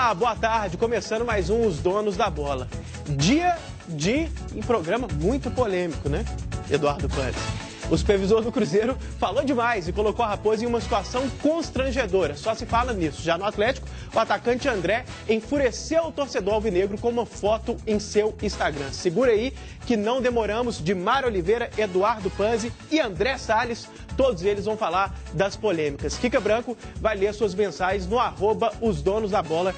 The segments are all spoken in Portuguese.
Olá, boa tarde. Começando mais Os Donos da Bola. Dia de um programa muito polêmico, né, Eduardo Panes? O supervisor do Cruzeiro falou demais e colocou a Raposa em uma situação constrangedora. Só se fala nisso. Já no Atlético, o atacante André enfureceu o torcedor alvinegro com uma foto em seu Instagram. Segura aí que não demoramos. De Mário Oliveira, Eduardo Panzi e André Salles, todos eles vão falar das polêmicas. Kika Branco vai ler suas mensagens no @osdonosdabolamg.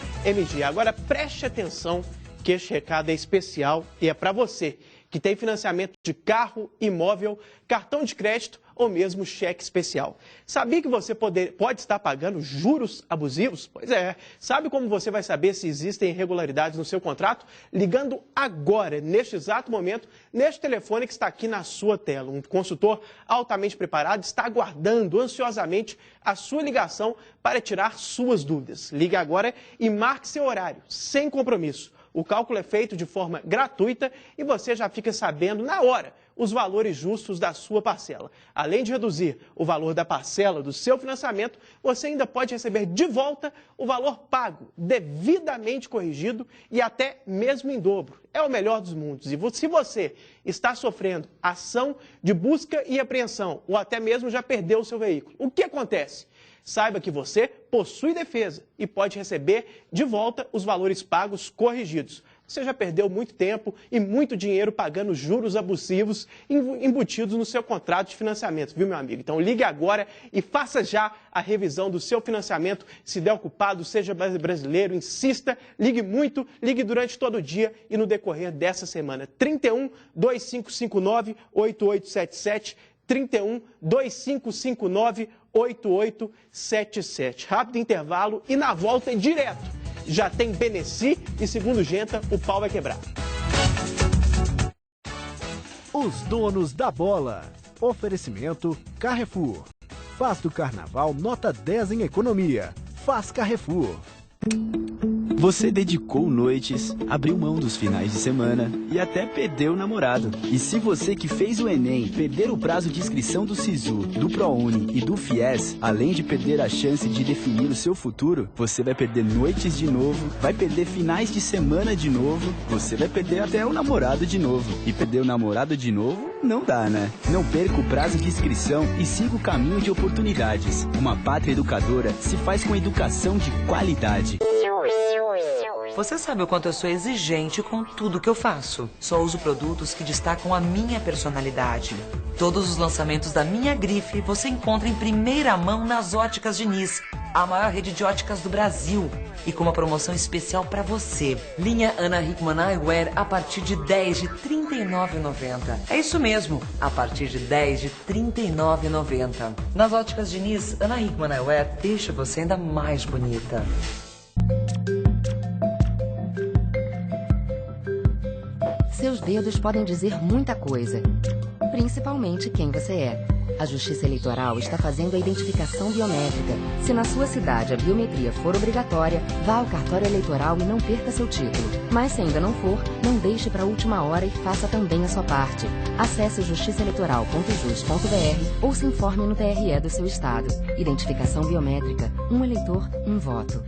Agora preste atenção que este recado é especial e é para você que tem financiamento de carro, imóvel, cartão de crédito ou mesmo cheque especial. Sabia que você pode estar pagando juros abusivos? Pois é. Sabe como você vai saber se existem irregularidades no seu contrato? Ligando agora, neste exato momento, neste telefone que está aqui na sua tela. Um consultor altamente preparado está aguardando ansiosamente a sua ligação para tirar suas dúvidas. Ligue agora e marque seu horário, sem compromisso. O cálculo é feito de forma gratuita e você já fica sabendo na hora os valores justos da sua parcela. Além de reduzir o valor da parcela do seu financiamento, você ainda pode receber de volta o valor pago, devidamente corrigido e até mesmo em dobro. É o melhor dos mundos. E se você está sofrendo ação de busca e apreensão ou até mesmo já perdeu o seu veículo, o que acontece? Saiba que você possui defesa e pode receber de volta os valores pagos corrigidos. Você já perdeu muito tempo e muito dinheiro pagando juros abusivos embutidos no seu contrato de financiamento, viu, meu amigo? Então ligue agora e faça já a revisão do seu financiamento. Se der ocupado, seja brasileiro, insista, ligue muito, ligue durante todo o dia e no decorrer dessa semana. 31 2559 8877 31 2559 8877. Rápido intervalo e na volta é direto. Já tem Beneci e segundo Genta, o pau vai quebrar. Os Donos da Bola. Oferecimento Carrefour. Faz do carnaval nota 10 em economia. Faz Carrefour. Você dedicou noites, abriu mão dos finais de semana e até perdeu o namorado. E se você que fez o Enem perder o prazo de inscrição do Sisu, do ProUni e do FIES, além de perder a chance de definir o seu futuro, você vai perder noites de novo, vai perder finais de semana de novo, você vai perder até o namorado de novo. E perder o namorado de novo não dá, né? Não perca o prazo de inscrição e siga o caminho de oportunidades. Uma pátria educadora se faz com educação de qualidade. Você sabe o quanto eu sou exigente com tudo que eu faço. Só uso produtos que destacam a minha personalidade. Todos os lançamentos da minha grife você encontra em primeira mão nas Óticas Diniz, a maior rede de óticas do Brasil. E com uma promoção especial para você. Linha Ana Hickman Eyewear a partir de 10 de R$ 39,90. É isso mesmo, a partir de 10 de R$ 39,90. Nas Óticas Diniz, Ana Hickman Eyewear deixa você ainda mais bonita. Seus dedos podem dizer muita coisa, principalmente quem você é. A Justiça Eleitoral está fazendo a identificação biométrica. Se na sua cidade a biometria for obrigatória, vá ao cartório eleitoral e não perca seu título. Mas se ainda não for, não deixe para a última hora e faça também a sua parte. Acesse justiçaeleitoral.jus.br ou se informe no TRE do seu estado. Identificação biométrica. Um eleitor, um voto.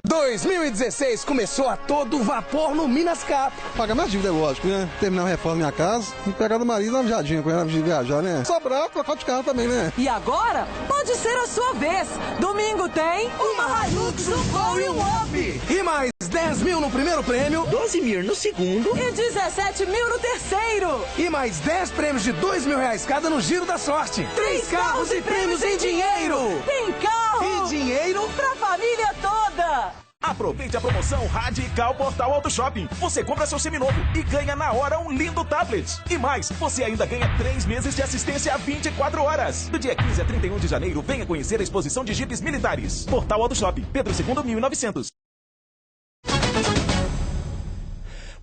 2016 começou a todo vapor no Minas Cap. Pagar minhas dívidas, é lógico, né? Terminar a reforma da minha casa e pegar do marido uma viadinha com ela de viajar, né? Sobrar, trocar de carro também, né? E agora pode ser a sua vez. Domingo tem uma Hilux, um Gol e um Up. E mais 10 mil no primeiro prêmio, 12 mil no segundo e 17 mil no terceiro. E mais 10 prêmios de R$2.000 cada no Giro da Sorte. 3 carros e prêmios em dinheiro. Tem carro e dinheiro pra família toda. Aproveite a promoção Radical Portal Auto Shopping. Você compra seu seminovo e ganha na hora um lindo tablet. E mais, você ainda ganha 3 meses de assistência a 24 horas. Do dia 15 a 31 de janeiro, venha conhecer a exposição de jipes militares. Portal Auto Shopping, Pedro II, 1900.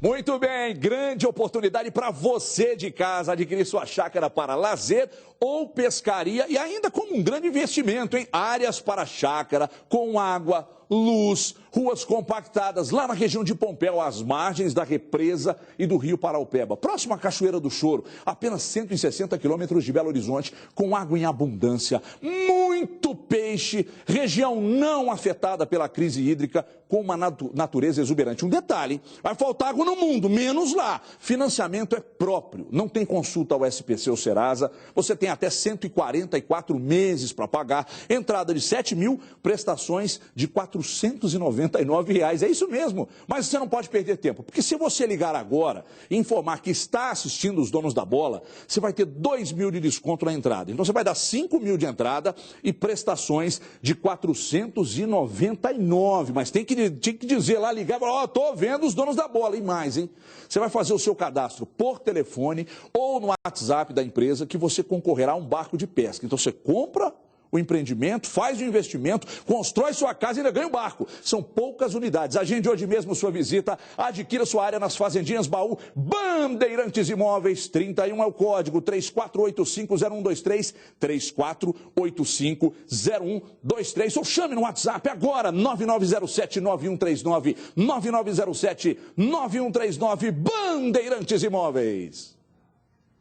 Muito bem, grande oportunidade para você de casa adquirir sua chácara para lazer ou pescaria e ainda como um grande investimento, hein? Áreas para chácara com água, luz, ruas compactadas, lá na região de Pompéu, às margens da represa e do rio Paraupeba, próximo à Cachoeira do Choro, apenas 160 quilômetros de Belo Horizonte, com água em abundância, muito peixe, região não afetada pela crise hídrica, com uma natureza exuberante. Um detalhe, vai faltar água no mundo, menos lá. Financiamento é próprio, não tem consulta ao SPC ou Serasa, você tem até 144 meses para pagar, entrada de 7 mil, prestações de R$ 499. É isso mesmo, mas você não pode perder tempo, porque se você ligar agora e informar que está assistindo os donos da bola, você vai ter 2 mil de desconto na entrada. Então você vai dar 5 mil de entrada e prestações de 499, mas tem que dizer lá, ligar, falar, tô vendo os donos da bola, e mais, hein? Você vai fazer o seu cadastro por telefone ou no WhatsApp da empresa que você concorrerá a um barco de pesca. Então você compra o empreendimento, faz o investimento, constrói sua casa e ainda ganha o barco. São poucas unidades. Agende hoje mesmo sua visita, adquira sua área nas Fazendinhas Baú, Bandeirantes Imóveis, 31 é o código, 34850123, 34850123, ou chame no WhatsApp agora, 9907-9139, 9907-9139, Bandeirantes Imóveis.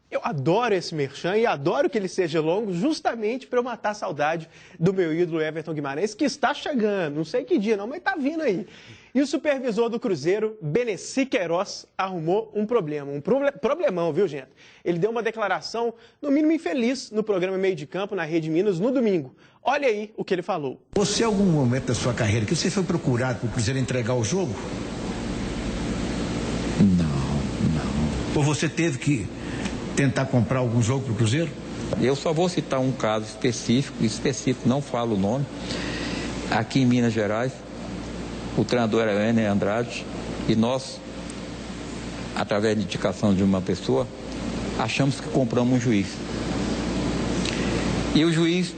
Eu adoro esse merchan e adoro que ele seja longo, justamente para eu matar a saudade do meu ídolo Everton Guimarães, que está chegando, não sei que dia não, mas está vindo aí. E o supervisor do Cruzeiro, Beneci Queiroz, arrumou um problema, problemão, viu, gente? Ele deu uma declaração, no mínimo infeliz, no programa Meio de Campo, na Rede Minas, no domingo. Olha aí o que ele falou. Você, em algum momento da sua carreira, que você foi procurado para o Cruzeiro entregar o jogo? Não. Ou você teve que tentar comprar algum jogo para o Cruzeiro? Eu só vou citar um caso específico, não falo o nome. Aqui em Minas Gerais, o treinador era o Ener Andrade e nós, através de indicação de uma pessoa, achamos que compramos um juiz. E o juiz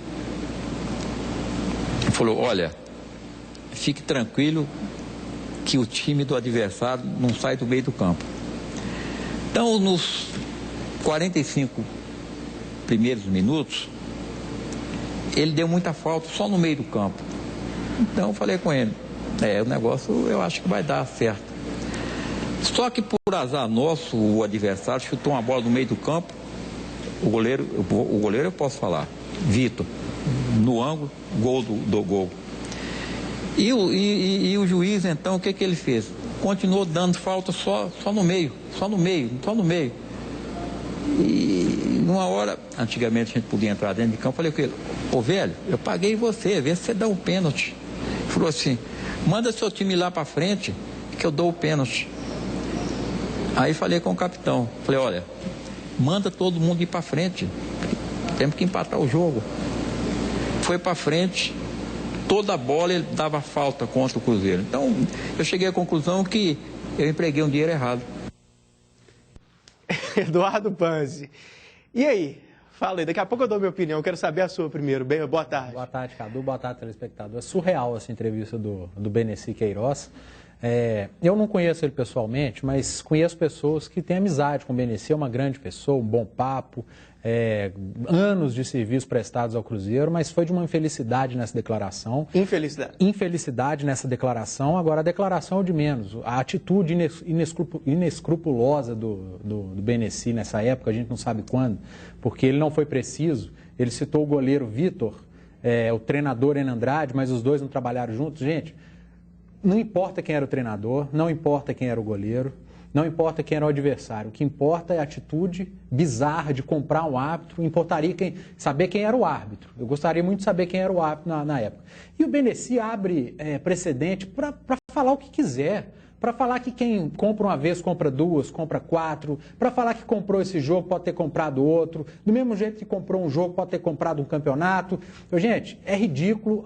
falou, olha, fique tranquilo que o time do adversário não sai do meio do campo. Então, nos 45 primeiros minutos, ele deu muita falta só no meio do campo. Então eu falei com ele, o negócio eu acho que vai dar certo. Só que por azar nosso, o adversário chutou uma bola no meio do campo, o goleiro eu posso falar, Vitor, no ângulo, gol do gol. E o juiz, então, o que ele fez? Continuou dando falta só no meio. E numa hora, antigamente a gente podia entrar dentro de campo, falei com ele, ô velho, eu paguei você, vê se você dá um pênalti. Ele falou assim, manda seu time lá pra frente que eu dou o pênalti. Aí falei com o capitão, falei, olha, manda todo mundo ir pra frente, temos que empatar o jogo. Foi pra frente, toda a bola ele dava falta contra o Cruzeiro. Então eu cheguei à conclusão que eu empreguei um dinheiro errado. Eduardo Panzi. E aí? Fala aí, daqui a pouco eu dou minha opinião, quero saber a sua primeiro. Bem, boa tarde. Boa tarde, Cadu, boa tarde, telespectador. É surreal essa entrevista do Beneci Queiroz. Eu não conheço ele pessoalmente, mas conheço pessoas que têm amizade com o Beneci, é uma grande pessoa, um bom papo, anos de serviço prestados ao Cruzeiro, mas foi de uma infelicidade nessa declaração. Infelicidade. Infelicidade nessa declaração. Agora, a declaração é de menos. A atitude inescrupulosa do Beneci nessa época, a gente não sabe quando, porque ele não foi preciso. Ele citou o goleiro Vitor, o treinador Ener Andrade, mas os dois não trabalharam juntos. Gente, não importa quem era o treinador, não importa quem era o goleiro, não importa quem era o adversário. O que importa é a atitude bizarra de comprar um árbitro. Importaria saber quem era o árbitro. Eu gostaria muito de saber quem era o árbitro na época. E o Beneci abre precedente para falar o que quiser. Para falar que quem compra uma vez, compra duas, compra quatro. Para falar que comprou esse jogo, pode ter comprado outro. Do mesmo jeito que comprou um jogo, pode ter comprado um campeonato. Gente, é ridículo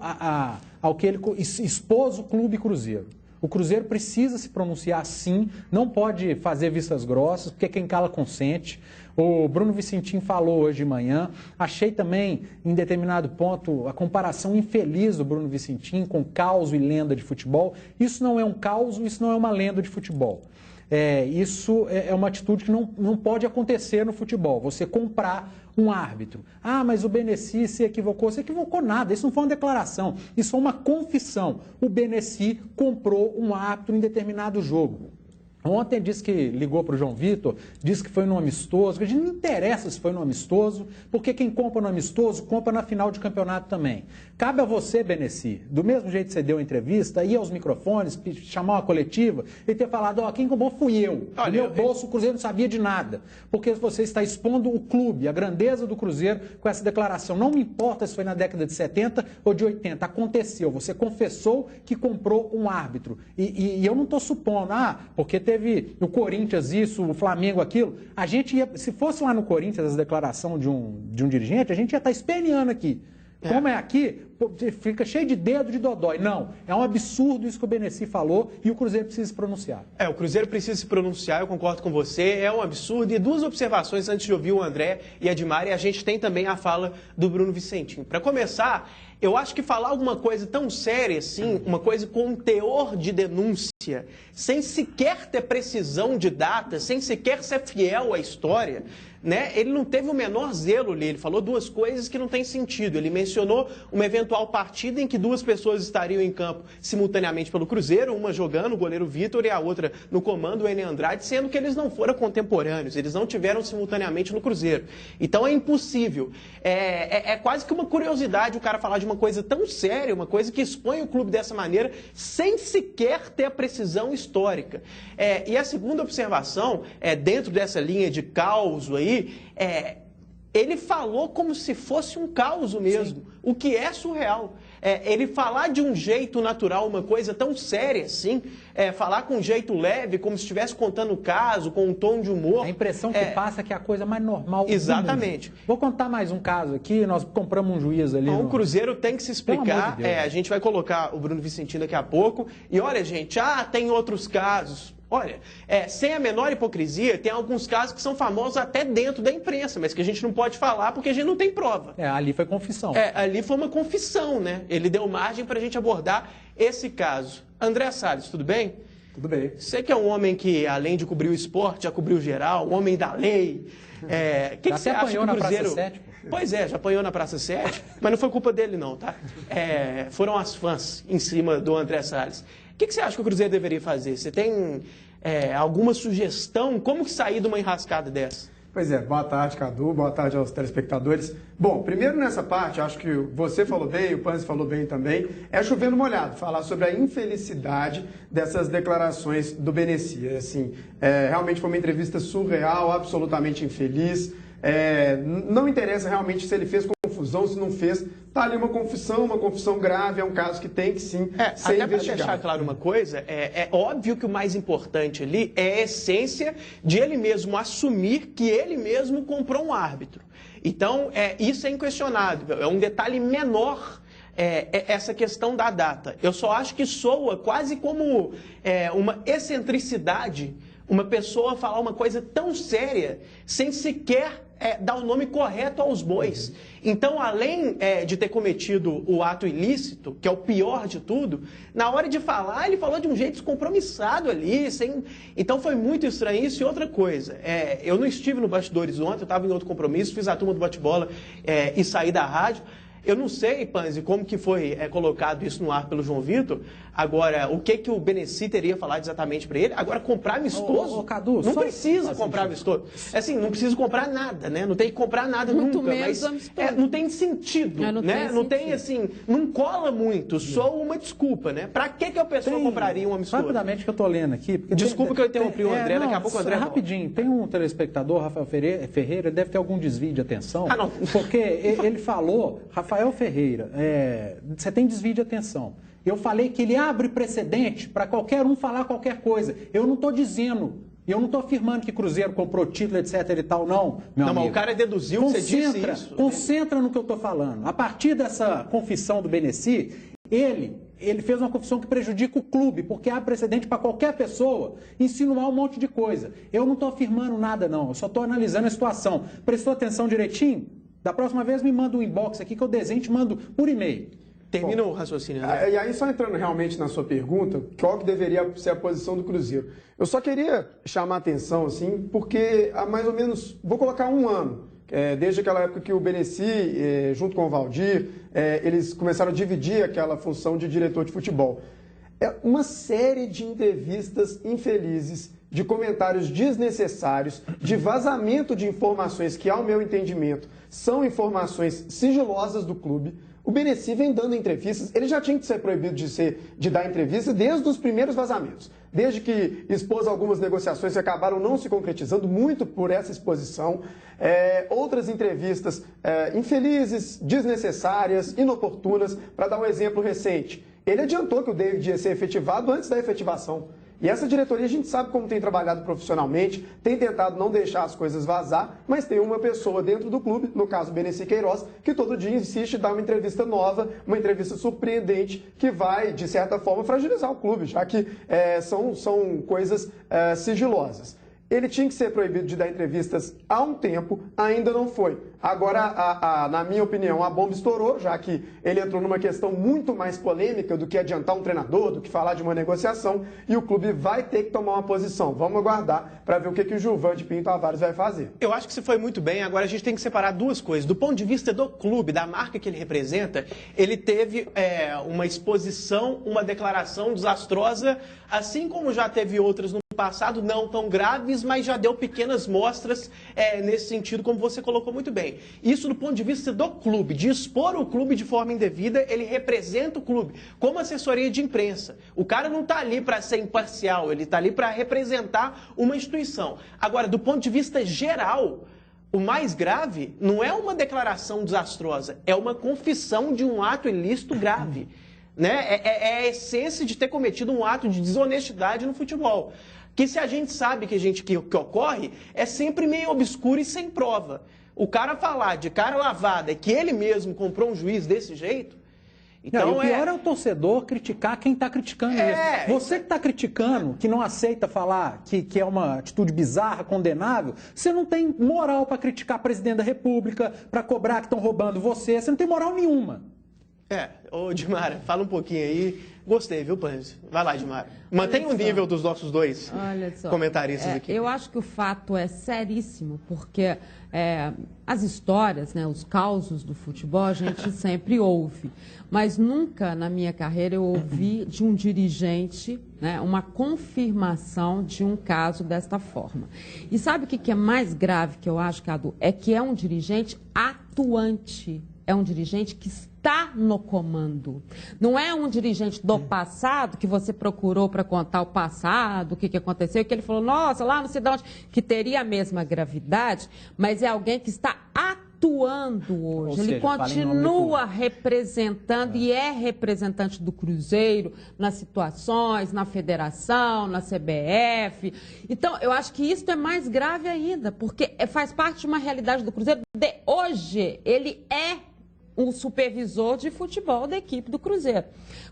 ao que ele expôs o Clube Cruzeiro. O Cruzeiro precisa se pronunciar sim, não pode fazer vistas grossas, porque quem cala consente. O Bruno Vicentim falou hoje de manhã, achei também, em determinado ponto, a comparação infeliz do Bruno Vicentim com caos e lenda de futebol. Isso não é um caos, isso não é uma lenda de futebol. Isso é uma atitude que não pode acontecer no futebol, você comprar um árbitro. Ah, mas o Benessi se equivocou. Se equivocou nada, isso não foi uma declaração, isso é uma confissão. O Benessi comprou um árbitro em determinado jogo. Ontem disse que ligou para o João Vitor, disse que foi no amistoso, que a gente não interessa se foi no amistoso, porque quem compra no amistoso, compra na final de campeonato também. Cabe a você, Benessi, do mesmo jeito que você deu a entrevista, ir aos microfones, chamar uma coletiva e ter falado, quem comprou fui eu. No meu bolso o Cruzeiro não sabia de nada, porque você está expondo o clube, a grandeza do Cruzeiro com essa declaração. Não me importa se foi na década de 70 ou de 80, aconteceu, você confessou que comprou um árbitro. E eu não estou supondo, porque teve o Corinthians isso, o Flamengo aquilo, a gente ia, se fosse lá no Corinthians a declaração de um dirigente, a gente ia estar esperneando aqui. Como é aqui, fica cheio de dedo de dodói. Não, é um absurdo isso que o Benessi falou e o Cruzeiro precisa se pronunciar. O Cruzeiro precisa se pronunciar, eu concordo com você, é um absurdo. E duas observações antes de ouvir o André e a Edmar, e a gente tem também a fala do Bruno Vicentinho. Para começar, eu acho que falar alguma coisa tão séria assim, uma coisa com um teor de denúncia, sem sequer ter precisão de data, sem sequer ser fiel à história, né? Ele não teve o menor zelo ali, ele falou duas coisas que não têm sentido. Ele mencionou uma eventual partida em que duas pessoas estariam em campo simultaneamente pelo Cruzeiro, uma jogando, o goleiro Vitor, e a outra no comando, o Enem Andrade, sendo que eles não foram contemporâneos, eles não tiveram simultaneamente no Cruzeiro. Então é impossível. É quase que uma curiosidade o cara falar de uma coisa tão séria, uma coisa que expõe o clube dessa maneira, sem sequer ter a precisão histórica. E a segunda observação, dentro dessa linha de caos aí, ele falou como se fosse um caos mesmo, o que é surreal. Ele falar de um jeito natural uma coisa tão séria assim, falar com um jeito leve, como se estivesse contando o caso, com um tom de humor. A impressão que passa é que é a coisa mais normal do Exatamente. mundo. Vou contar mais um caso aqui, nós compramos um juiz ali. O Cruzeiro tem que se explicar, de Deus. A gente vai colocar o Bruno Vicentino daqui a pouco, e olha gente, tem outros casos. Olha, sem a menor hipocrisia, tem alguns casos que são famosos até dentro da imprensa, mas que a gente não pode falar porque a gente não tem prova. Ali foi confissão. Ali foi uma confissão, né? Ele deu margem para a gente abordar esse caso. André Salles, tudo bem? Tudo bem. Você que é um homem que, além de cobrir o esporte, já cobriu geral, um homem da lei. O que você acha que o Cruzeiro... Pois já apanhou na Praça 7, mas não foi culpa dele não, tá? Foram as fãs em cima do André Salles. O que você acha que o Cruzeiro deveria fazer? Você tem alguma sugestão? Como que sair de uma enrascada dessa? Pois boa tarde, Cadu, boa tarde aos telespectadores. Bom, primeiro nessa parte, acho que você falou bem, o Panzi falou bem também, chovendo molhado, falar sobre a infelicidade dessas declarações do Benessi. Assim, realmente foi uma entrevista surreal, absolutamente infeliz. Não interessa realmente se ele fez confusão, se não fez. Está ali uma confissão grave, é um caso que tem que sim ser investigado. Até para deixar claro uma coisa, é óbvio que o mais importante ali é a essência de ele mesmo assumir que ele mesmo comprou um árbitro. Então, isso é inquestionável, é um detalhe menor essa questão da data. Eu só acho que soa quase como uma excentricidade uma pessoa falar uma coisa tão séria sem sequer dar o nome correto aos bois. Então, além de ter cometido o ato ilícito, que é o pior de tudo, na hora de falar, ele falou de um jeito descompromissado ali. Então, foi muito estranho isso. E outra coisa, eu não estive no Bastidores ontem, eu estava em outro compromisso, fiz a turma do bate-bola e saí da rádio. Eu não sei, Panzi, como que foi colocado isso no ar pelo João Vitor. Agora, o que o Benessi teria falado exatamente para ele? Agora, comprar amistoso? Cadu, não precisa comprar amistoso. Assim, não precisa comprar nada, né? Não tem que comprar nada muito nunca. Mas não tem sentido, né? Não tem, assim, não cola muito. Só uma desculpa, né? Para que a pessoa compraria um amistoso? Rapidamente que eu tô lendo aqui. Desculpa que eu interrompi o André, daqui a pouco o André... Rapidinho, tem um telespectador, Rafael Ferreira, deve ter algum desvio de atenção. Não. Porque ele falou, Rafael Ferreira, você tem desvio de atenção. Eu falei que ele abre precedente para qualquer um falar qualquer coisa. Eu não estou dizendo, eu não estou afirmando que Cruzeiro comprou título, etc e tal, não, meu amigo. Mas o cara deduziu que você disse isso. Concentra no que eu estou falando. A partir dessa confissão do Benessi, ele fez uma confissão que prejudica o clube, porque há precedente para qualquer pessoa insinuar um monte de coisa. Eu não estou afirmando nada, não. Eu só estou analisando a situação. Prestou atenção direitinho? Da próxima vez me manda um inbox aqui que eu desenho e te mando por e-mail. Termina o raciocínio, né? E aí, só entrando realmente na sua pergunta, qual que deveria ser a posição do Cruzeiro? Eu só queria chamar a atenção, assim, porque há mais ou menos, vou colocar um ano, desde aquela época que o Beneci, junto com o Valdir, eles começaram a dividir aquela função de diretor de futebol. Uma série de entrevistas infelizes, de comentários desnecessários, de vazamento de informações que, ao meu entendimento, são informações sigilosas do clube. O Beneci vem dando entrevistas, ele já tinha que ser proibido de dar entrevista desde os primeiros vazamentos. Desde que expôs algumas negociações que acabaram não se concretizando, muito por essa exposição. Outras entrevistas infelizes, desnecessárias, inoportunas. Para dar um exemplo recente, ele adiantou que o David ia ser efetivado antes da efetivação. E essa diretoria, a gente sabe como tem trabalhado profissionalmente, tem tentado não deixar as coisas vazar, mas tem uma pessoa dentro do clube, no caso Beneci Queiroz, que todo dia insiste em dar uma entrevista nova, uma entrevista surpreendente, que vai, de certa forma, fragilizar o clube, já que são coisas sigilosas. Ele tinha que ser proibido de dar entrevistas há um tempo, ainda não foi. Agora, na minha opinião, a bomba estourou, já que ele entrou numa questão muito mais polêmica do que adiantar um treinador, do que falar de uma negociação, e o clube vai ter que tomar uma posição. Vamos aguardar para ver o que o Gilvan de Pinto Tavares vai fazer. Eu acho que você foi muito bem. Agora a gente tem que separar duas coisas. Do ponto de vista do clube, da marca que ele representa, ele teve uma exposição, uma declaração desastrosa, assim como já teve outras no passado, não tão graves, mas já deu pequenas mostras nesse sentido, como você colocou muito bem. Isso do ponto de vista do clube, de expor o clube de forma indevida, ele representa o clube, como assessoria de imprensa. O cara não está ali para ser imparcial, ele está ali para representar uma instituição. Agora, do ponto de vista geral, o mais grave não é uma declaração desastrosa, é uma confissão de um ato ilícito grave. Né? É a essência de ter cometido um ato de desonestidade no futebol. Que se a gente sabe que ocorre, é sempre meio obscuro e sem prova. O cara falar de cara lavada que ele mesmo comprou um juiz desse jeito... Então, o pior é o torcedor criticar quem está criticando isso. Você que está criticando, que não aceita falar que é uma atitude bizarra, condenável, você não tem moral para criticar o presidente da República, para cobrar que estão roubando você não tem moral nenhuma. Ô Dimara, fala um pouquinho aí. Gostei, viu, Panzi? Vai lá, Dimara. Mantém o nível dos nossos dois comentaristas aqui. Eu acho que o fato é seríssimo, porque as histórias, né, os causos do futebol, a gente sempre ouve. Mas nunca na minha carreira eu ouvi de um dirigente, né, uma confirmação de um caso desta forma. E sabe o que é mais grave que eu acho, Cadu? É que é um dirigente atuante. É um dirigente que está no comando. Não é um dirigente do passado que você procurou para contar o passado, o que aconteceu, que ele falou, nossa, lá não sei de onde, que teria a mesma gravidade, mas é alguém que está atuando hoje. Ele continua representando e é representante do Cruzeiro nas situações, na federação, na CBF. Então, eu acho que isso é mais grave ainda, porque faz parte de uma realidade do Cruzeiro de hoje. Ele é o supervisor de futebol da equipe do Cruzeiro.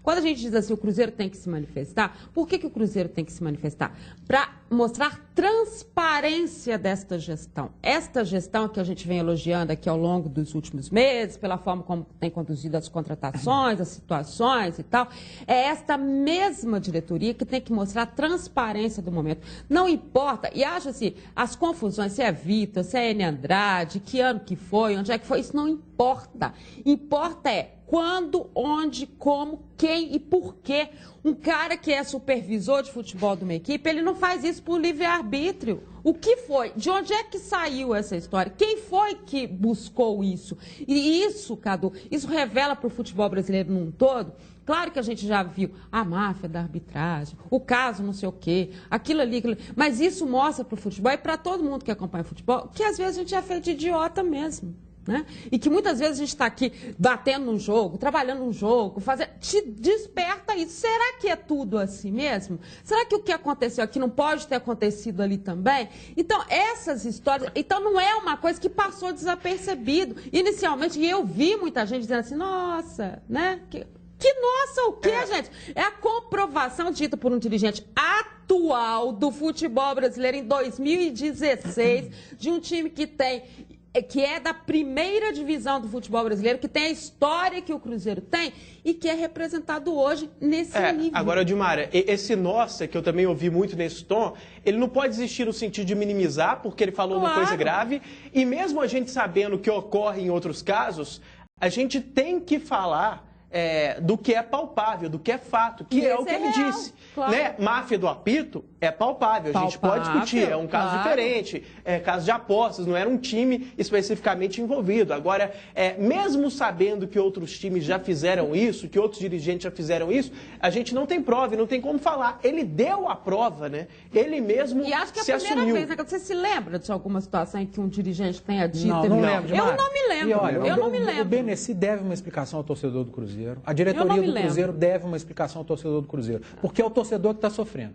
Quando a gente diz assim, o Cruzeiro tem que se manifestar, por que o Cruzeiro tem que se manifestar? Para mostrar transparência desta gestão. Esta gestão que a gente vem elogiando aqui ao longo dos últimos meses, pela forma como tem conduzido as contratações, as situações e tal, é esta mesma diretoria que tem que mostrar a transparência do momento. Não importa, e acho assim, as confusões, se é Vitor, se é Eni Andrade, que ano que foi, onde é que foi, isso não importa. Importa é quando, onde, como, quem e por quê. Um cara que é supervisor de futebol de uma equipe, ele não faz isso por livre-arbítrio. O que foi? De onde é que saiu essa história? Quem foi que buscou isso? E isso, Cadu, isso revela para o futebol brasileiro num todo. Claro que a gente já viu a máfia da arbitragem, o caso não sei o quê, aquilo ali, mas isso mostra para o futebol e para todo mundo que acompanha o futebol que às vezes a gente é feito de idiota mesmo. Né? E que muitas vezes a gente está aqui batendo num jogo, trabalhando num jogo, te desperta isso. Será que é tudo assim mesmo? Será que o que aconteceu aqui não pode ter acontecido ali também? Então, essas histórias... Então, não é uma coisa que passou desapercebido. Inicialmente, e eu vi muita gente dizendo assim, nossa, né? Que nossa, o quê, gente? É a comprovação dita por um dirigente atual do futebol brasileiro em 2016, de um time que tem que é da primeira divisão do futebol brasileiro, que tem a história que o Cruzeiro tem e que é representado hoje nesse nível. Agora, Dilmara, esse nossa, que eu também ouvi muito nesse tom, ele não pode existir no sentido de minimizar, porque ele falou uma coisa grave, e mesmo a gente sabendo que ocorre em outros casos, a gente tem que falar do que é palpável, do que é fato, que é o que ele disse. Claro. Né? Máfia do apito é palpável, a gente pode discutir, é um caso diferente, é caso de apostas, não era um time especificamente envolvido. Agora, mesmo sabendo que outros times já fizeram isso, que outros dirigentes já fizeram isso, a gente não tem prova e não tem como falar. Ele deu a prova, né? Ele mesmo se assumiu. E acho que é a primeira vez, né? Você se lembra de alguma situação em que um dirigente tenha dito? Não lembro. Eu não me lembro. E olha, eu não me lembro. O Benessi deve uma explicação ao torcedor do Cruzeiro. A diretoria do Cruzeiro deve uma explicação ao torcedor do Cruzeiro. Porque é o torcedor que está sofrendo.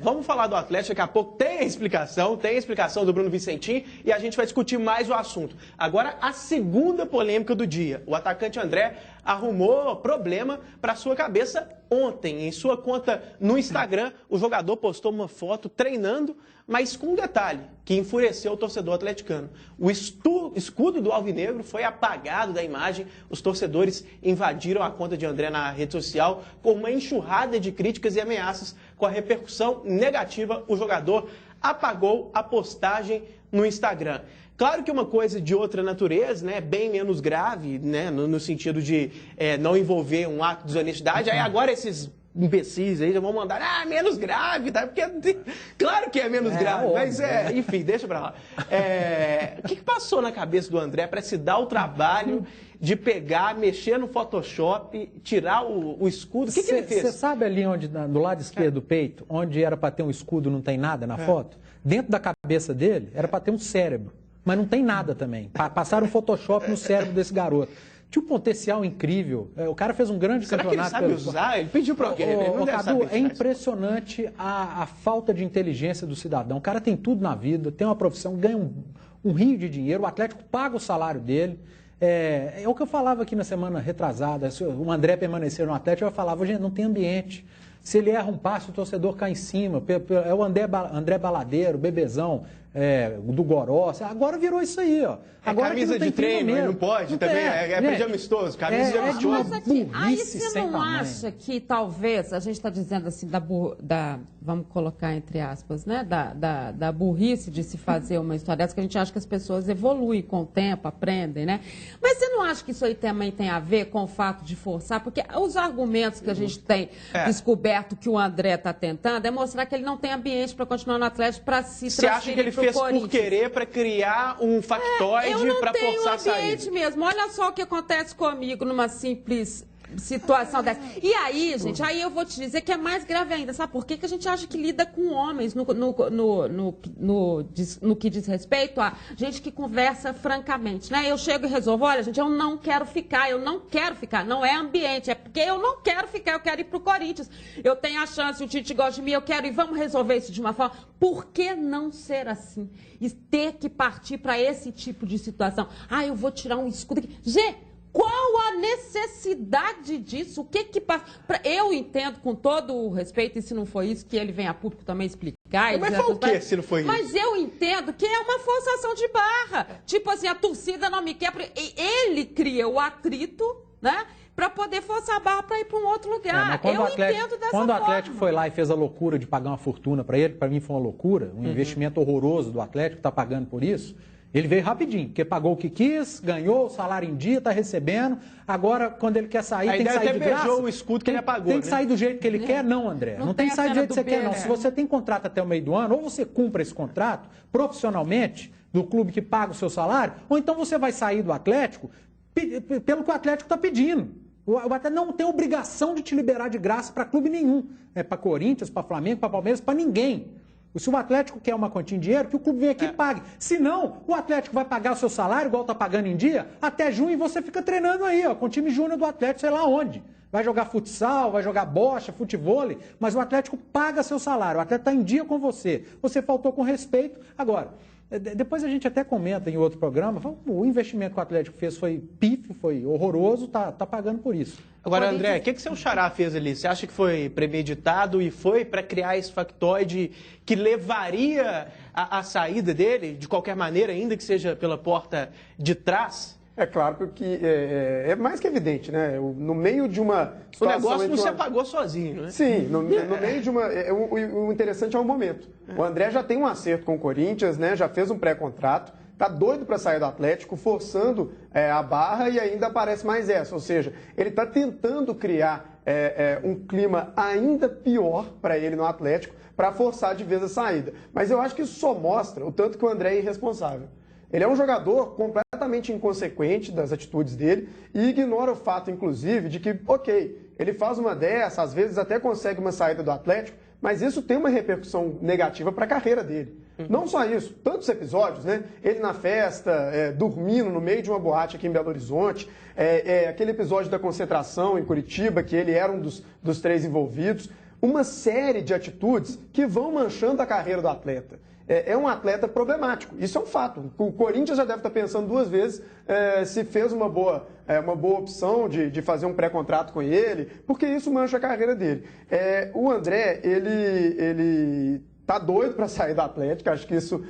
Vamos falar do Atlético, daqui a pouco tem a explicação do Bruno Vicentim e a gente vai discutir mais o assunto. Agora, a segunda polêmica do dia. O atacante André arrumou problema para sua cabeça ontem. Em sua conta no Instagram, o jogador postou uma foto treinando, mas com um detalhe que enfureceu o torcedor atleticano. O escudo do Alvinegro foi apagado da imagem. Os torcedores invadiram a conta de André na rede social com uma enxurrada de críticas e ameaças. Com a repercussão negativa, o jogador apagou a postagem no Instagram. Claro que uma coisa de outra natureza, né, bem menos grave, né, no sentido de não envolver um ato de desonestidade. Aí agora esses imbecis aí já vão mandar, menos grave, tá? Porque claro que é menos grave, óbvio, mas enfim, deixa pra lá. O que passou na cabeça do André para se dar o trabalho de pegar, mexer no Photoshop, tirar o escudo? O que ele fez? Você sabe ali onde, do lado esquerdo do peito, onde era para ter um escudo, não tem nada na foto? Dentro da cabeça dele era para ter um cérebro, mas não tem nada também. Passaram um Photoshop no cérebro desse garoto. Tinha um potencial incrível. O cara fez um grande campeonato. Será que ele sabe usar? Ele pediu para alguém. Cadu, é impressionante a falta de inteligência do cidadão. O cara tem tudo na vida, tem uma profissão, ganha um rio de dinheiro, o Atlético paga o salário dele. É o que eu falava aqui na semana retrasada. Se o André permanecer no Atlético, eu falava, gente, não tem ambiente. Se ele erra um passe, o torcedor cai em cima. É o André Baladeiro, Bebezão, do Goró. Agora virou isso aí, ó. Agora camisa de treino, não pode também. É de amistoso, camisa de amistoso. Mas aqui, aí você não acha que talvez, a gente está dizendo assim, vamos colocar entre aspas, né, da burrice de se fazer uma história dessa, que a gente acha que as pessoas evoluem com o tempo, aprendem, né? Mas você não acha que isso aí também tem a ver com o fato de forçar? Porque os argumentos que a gente tem descoberto que o André está tentando é mostrar que ele não tem ambiente para continuar no Atlético para se transferir. Você acha que ele fez por querer, para criar um factoide para forçar a saída? Eu não tenho ambiente mesmo. Olha só o que acontece comigo numa simples situação dessa. E aí, gente, aí eu vou te dizer que é mais grave ainda. Sabe por quê? Que a gente acha que lida com homens no que diz respeito a gente que conversa francamente, né? Eu chego e resolvo, olha, gente, eu não quero ficar, não é ambiente, é porque eu não quero ficar, eu quero ir pro Corinthians. Eu tenho a chance, o Tite gosta de mim, eu quero ir, vamos resolver isso de uma forma. Por que não ser assim? E ter que partir para esse tipo de situação? Eu vou tirar um escudo aqui. Qual a necessidade disso? O que passa? Eu entendo com todo o respeito, e se não foi isso, que ele vem a público também explicar. Mas foi o quê, se não foi isso? Mas eu entendo que é uma forçação de barra. Tipo assim, a torcida não me quer. Ele cria o atrito, né? Para poder forçar a barra para ir para um outro lugar. Eu entendo dessa forma. Quando o Atlético foi lá e fez a loucura de pagar uma fortuna para ele, para mim foi uma loucura, um investimento horroroso do Atlético, está pagando por isso. Ele veio rapidinho, porque pagou o que quis, ganhou o salário em dia, está recebendo. Agora, quando ele quer sair, tem que sair de graça. Beijou o escudo que ele apagou, tem que sair do jeito que ele quer? Não, André. Não tem que sair do jeito que você quer, não. Se você tem contrato até o meio do ano, ou você cumpre esse contrato profissionalmente do clube que paga o seu salário, ou então você vai sair do Atlético pelo que o Atlético está pedindo. O Atlético não tem obrigação de te liberar de graça para clube nenhum. Para Corinthians, para Flamengo, para Palmeiras, para ninguém. Se o Atlético quer uma quantia em dinheiro, que o clube venha aqui e pague. Se não, o Atlético vai pagar o seu salário, igual está pagando em dia, até junho, e você fica treinando aí, com o time júnior do Atlético, sei lá onde. Vai jogar futsal, vai jogar bocha, futevôlei, mas o Atlético paga seu salário, o Atlético está em dia com você. Você faltou com respeito. Agora, Depois a gente até comenta em outro programa, o investimento que o Atlético fez foi pífio, foi horroroso, tá pagando por isso. Agora, André, o que seu xará fez ali? Você acha que foi premeditado e foi para criar esse factoide que levaria a saída dele, de qualquer maneira, ainda que seja pela porta de trás? É claro que é mais que evidente, né? No meio de uma situação... O negócio não se apagou sozinho, né? Sim, no meio de uma... O interessante é o momento. O André já tem um acerto com o Corinthians, né? Já fez um pré-contrato, tá doido para sair do Atlético, forçando a barra e ainda aparece mais essa. Ou seja, ele está tentando criar um clima ainda pior para ele no Atlético, para forçar de vez a saída. Mas eu acho que isso só mostra o tanto que o André é irresponsável. Ele é um jogador completamente inconsequente das atitudes dele e ignora o fato, inclusive, de que, ok, ele faz uma dessa, às vezes até consegue uma saída do Atlético, mas isso tem uma repercussão negativa para a carreira dele. Não só isso, tantos episódios, né? Ele na festa, dormindo no meio de uma boate aqui em Belo Horizonte, aquele episódio da concentração em Curitiba, que ele era um dos 3 envolvidos, uma série de atitudes que vão manchando a carreira do atleta. É um atleta problemático, isso é um fato. O Corinthians já deve estar pensando 2 vezes se fez uma boa opção de fazer um pré-contrato com ele, porque isso mancha a carreira dele. O André, ele tá doido para sair do Atlético, acho que isso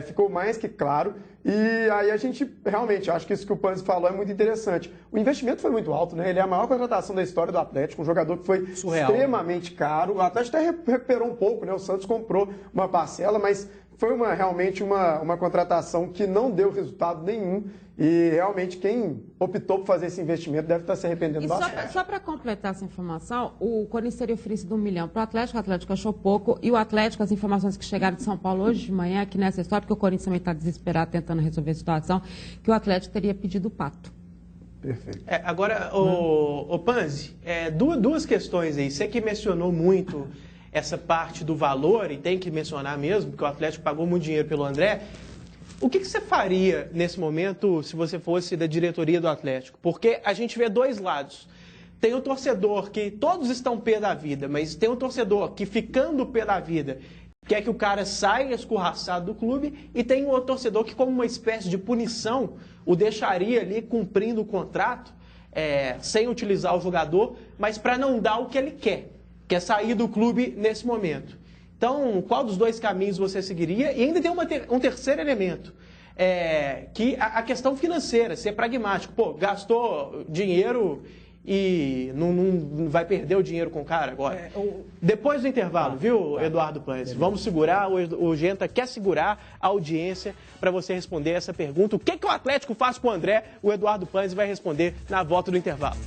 ficou mais que claro. E aí a gente realmente, acho que isso que o Panzi falou é muito interessante. O investimento foi muito alto, né? Ele é a maior contratação da história do Atlético, um jogador que foi extremamente caro. O Atlético até recuperou um pouco, né? O Santos comprou uma parcela, mas foi realmente uma contratação que não deu resultado nenhum. E realmente quem optou por fazer esse investimento deve estar se arrependendo bastante. Só para completar essa informação, o Corinthians teria oferecido R$1 milhão para o Atlético achou pouco, e o Atlético, as informações que chegaram de São Paulo hoje de manhã, aqui nessa história, porque o Corinthians também está desesperado tentando resolver a situação, que o Atlético teria pedido o pato. Perfeito. Agora, o Panzi, duas questões aí. Você que mencionou muito essa parte do valor, e tem que mencionar mesmo, porque o Atlético pagou muito dinheiro pelo André. O que você faria nesse momento se você fosse da diretoria do Atlético? Porque a gente vê 2 lados. Tem o torcedor que todos estão pé da vida, mas tem um torcedor que, ficando pé da vida, quer que o cara saia escorraçado do clube, e tem um outro torcedor que, como uma espécie de punição, o deixaria ali cumprindo o contrato, sem utilizar o jogador, mas para não dar o que ele quer é sair do clube nesse momento. Então, qual dos 2 caminhos você seguiria? E ainda tem um terceiro elemento, que a questão financeira, ser pragmático. Pô, gastou dinheiro e não vai perder o dinheiro com o cara agora. Depois do intervalo, viu, Eduardo Panzi? Vamos segurar, o Genta quer segurar a audiência para você responder essa pergunta. O que o Atlético faz com o André? O Eduardo Panzi vai responder na volta do intervalo.